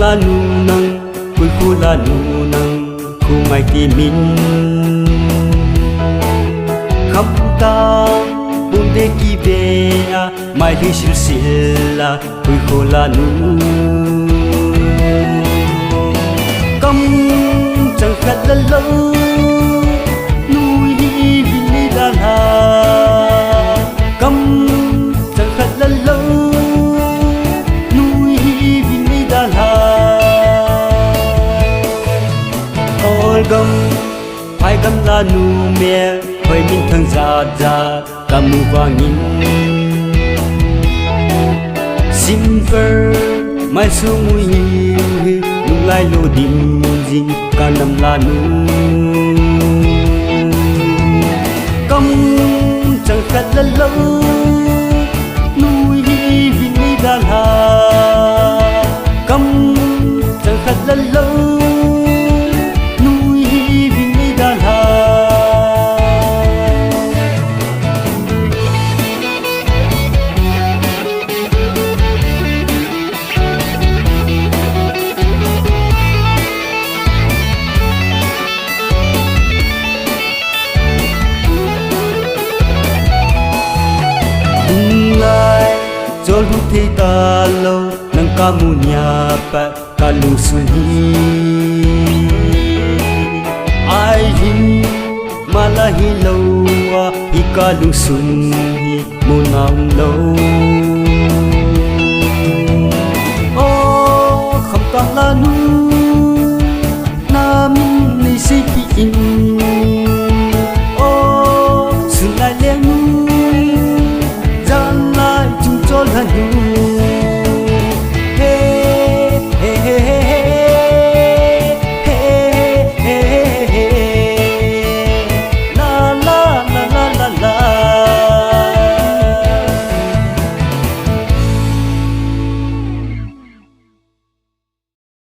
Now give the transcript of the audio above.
la nu nang kui khu la nu nang khu mai ti min khắp ta bung de ki be a mai li sil sil la kui khu la nu căm chẳng khát lần lâu nuôi vì ni đa la căm chẳng khát lần lâu nuôi vì ni đa la ôi gầm phải gầm la nu mẹ hơi mình thằng già già cam mu vàng nhìn sim ver mai xuống mui nung lai lo dim jing ka nam la nu căm chẳng khát lần lâu nuôi vì ni đa la căm chẳng khát lần lâu nuôi vì ni đa la cho lúc thì ta lâu nâng ca mu nhà bạc ca lu xuân hi ai hi mà la hi lâu hi ca lu xuân hi mu nang lâu